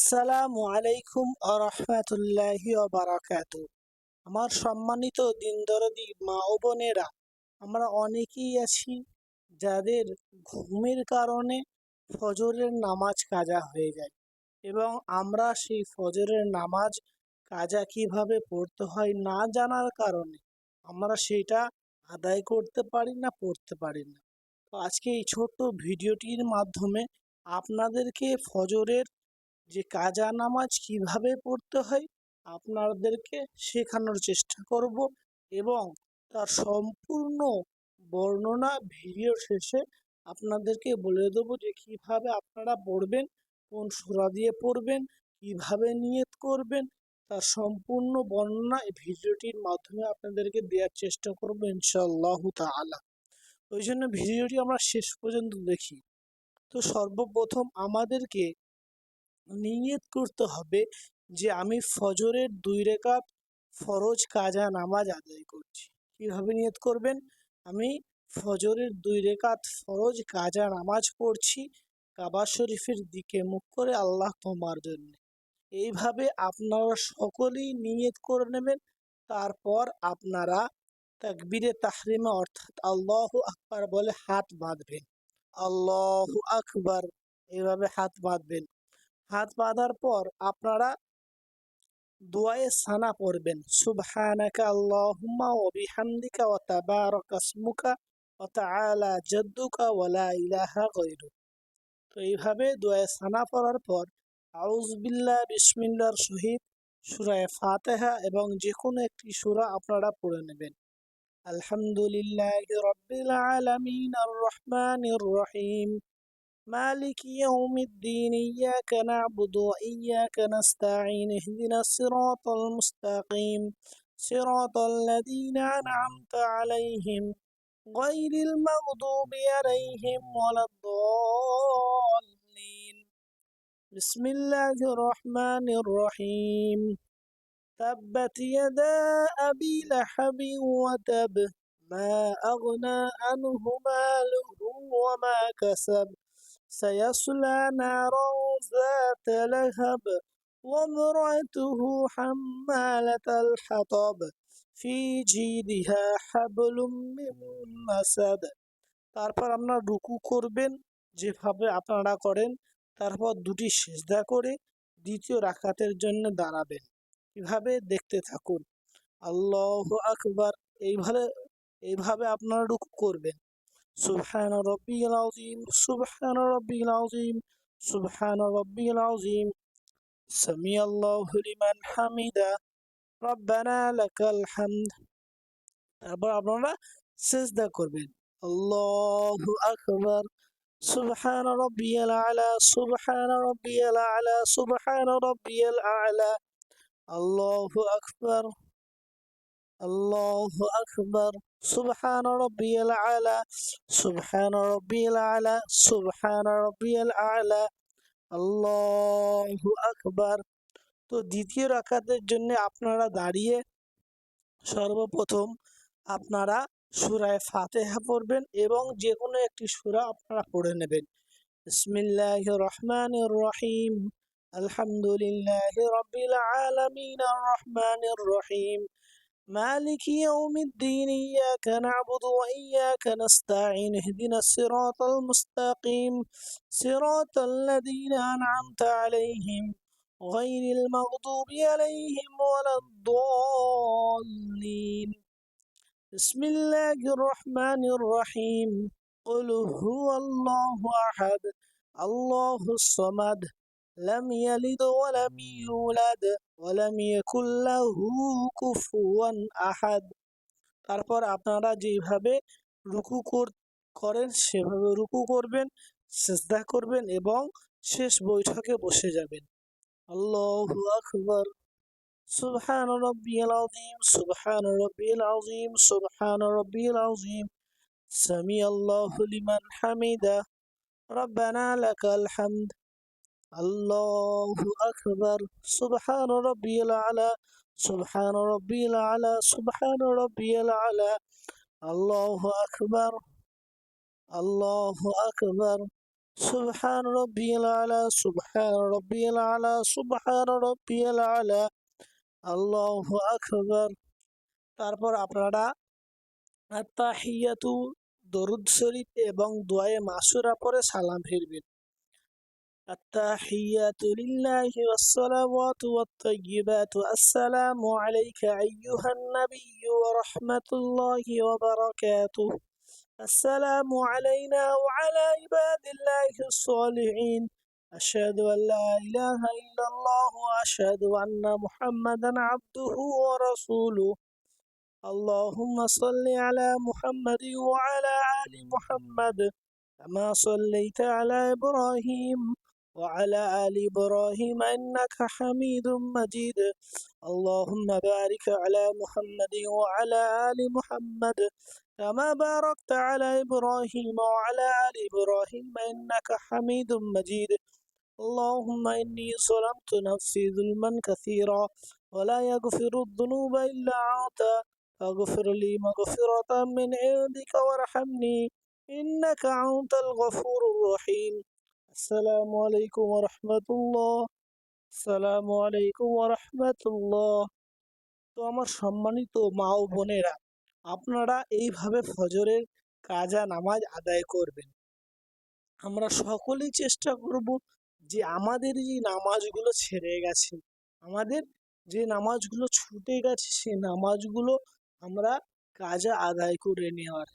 আসসালামু আলাইকুম আরহামাতুল্লাহি বারাকাতু। আমার সম্মানিত দিনদরদি মা ও বোনেরা, আমরা অনেকেই আছি যাদের ঘুমের কারণে ফজরের নামাজ কাজা হয়ে যায় এবং আমরা সেই ফজরের নামাজ কাজা কিভাবে পড়তে হয় না জানার কারণে আমরা সেটা আদায় করতে পারি না, পড়তে পারি না। তো আজকে এই ছোট্ট ভিডিওটির মাধ্যমে আপনাদেরকে ফজরের যে কাজা নামাজ কিভাবে পড়তে হয় আপনাদেরকে শেখানোর চেষ্টা করব এবং তার সম্পূর্ণ বর্ণনা ভিডিও শেষে আপনাদেরকে বলে দেবো যে কিভাবে আপনারা পড়বেন, কোন সূরা দিয়ে পড়বেন, কিভাবে নিয়ত করবেন, তার সম্পূর্ণ বর্ণনা এই ভিডিওটির মাধ্যমে আপনাদেরকে দেওয়ার চেষ্টা করবো ইনশাআল্লাহু তাআলা। ওই জন্য ভিডিওটি আমরা শেষ পর্যন্ত দেখি। তো সর্বপ্রথম আমাদেরকে নিয়ত করতে হবে যে আমি ফজরের 2 রাকাত ফরজ কাজা নামাজ আদায় করছি। কিভাবে নিয়ত করবেন? আমি ফজরের 2 রাকাত ফরজ কাজা নামাজ পড়ছি কাবা শরীফের দিকে মুখ করে, আল্লাহ তোমার জন্য। এইভাবে আপনারা সকলেই নিয়ত করে নেবেন। তারপর আপনারা তাকবীরে তাহরিমা অর্থাৎ আল্লাহু আকবার বলে হাত বাঁধবেন। আল্লাহু আকবার এইভাবে হাত বাঁধবেন। হাত বাঁধার পর আপনারা দোয়ায়ে সানা পড়বেন, সুবহানাকা আল্লাহুম্মা ওয়া বিহামদিকা ওয়া তাবারাকা ইসমুকা ওয়া তাআলা জাদ্দুকা ওয়া লা ইলাহা গায়রুক। তো এইভাবে দোয়ায়ে সানা পড়ার পর আউযু বিল্লাহ বিসমিল্লাহর সহিত সূরা ফাতিহা এবং যে কোনো একটি সূরা আপনারা পড়ে নেবেন। আলহামদুলিল্লাহি রাব্বিল আলামিন আর রহমানির রহিম مالك يوم الدين إياك نعبد وإياك نستعين اهدنا الصراط المستقيم صراط الذين أنعمت عليهم غير المغضوب عليهم ولا الضالين. بسم الله الرحمن الرحيم. تبت يدا أبي لهب وتب ما أغنى عنه ماله وما كسب سيصلى نارا ذات لهب وامرأته حمالة الحطب في جيدها حبل من مسد. তারপর আপনারা রুকু করবেন যেভাবে আপনারা করেন, তারপর দুটি সিজদা করে দ্বিতীয় রাকাতের জন্য দাঁড়াবেন। কিভাবে দেখতে থাকুন। আল্লাহু আকবার এইভাবে আপনারা রুকু করবেন। سبحان ربي العظيم سبحان ربي العظيم سبحان ربي العظيم سمع الله لمن حمده ربنا لك الحمد. তারপর আপনারা সিজদা করবেন। আল্লাহু আকবার سبحان ربي الأعلى سبحان ربي الأعلى سبحان ربي الأعلى الله أكبر الله أكبر سبحان ربي الأعلى سبحان ربي الأعلى سبحان ربي الأعلى আল্লাহু আকবার। তো দ্বিতীয় রাকাতের জন্য আপনারা দাঁড়িয়ে সর্বপ্রথম আপনারা সূরা ফাতিহা পড়বেন এবং যে কোনো একটি সূরা আপনারা পড়ে নেবেন। বিসমিল্লাহির রহমানির রহিম আলহামদুলিল্লাহি রাব্বিল আলামিন আর রহমানির রহিম مالك يوم الدين إياك نعبد وإياك نستعين اهدنا الصراط المستقيم صراط الذين أنعمت عليهم غير المغضوب عليهم ولا الضالين. بسم الله الرحمن الرحيم قل هو الله أحد الله الصمد لم يلد ولم يولد ولم يكن له كفوا أحد. তারপর আপনারা যেভাবে রুকু করেন সেভাবে রুকু করবেন, সিজদা করবেন এবং শেষ বৈঠকে বসে যাবেন। আল্লাহু আকবার সুবহান রাব্বিয়াল আযীম সুবহান রাব্বিয়াল আযীম সুবহান রাব্বিয়াল আযীম সামিআল্লাহু লিমান হামিদা রব্বানা লাকাল হামদ আল্লাহু আকবার সুবহান রাব্বিয়াল আলা সুবহান রাব্বিয়াল আলা সুবহান রাব্বিয়াল আলা আল্লাহু আকবার আল্লাহু আকবার সুবহান রব্বিয়াল আলা, সুবহান রব্বিয়াল আলা, সুবহান রব্বিয়াল আলা, আল্লাহু আকবার। তারপর আপনারা আত্তাহিয়াতু, দরুদ শরীফ এবং দোয়ায়ে মাসুরা পরে সালাম ফিরবেন। التحيات لله والصلوات والطيبات السلام عليك أيها النبي ورحمة الله وبركاته، السلام علينا وعلى عباد الله الصالحين، أشهد أن لا إله إلا الله وأشهد أن محمدا عبده ورسوله، اللهم صل على محمد وعلى آل محمد كما صليت على إبراهيم وعلى آل إبراهيم إنك حميد مجيد، اللهم بارك على محمد وعلى آل محمد كما باركت على إبراهيم وعلى آل إبراهيم إنك حميد مجيد، اللهم إني ظلمت نفسي ظلما كثيرا ولا يغفر الذنوب إلا أنت فاغفر لي مغفرة من عندك وارحمني إنك أنت الغفور الرحيم। السلام عليكم ورحمة الله، السلام عليكم ورحمة الله। তো আমার সম্মানিত মা ও বোনেরা, আপনারা এইভাবে ফজরের কাজা নামাজ আদায় করবেন। আমরা সকলেই চেষ্টা করব যে আমাদের যে নামাজগুলো ছেড়ে গেছে, আমাদের যে নামাজগুলো ছুটে গেছে, সেই নামাজগুলো আমরা কাজা আদায় করে নেওয়ার।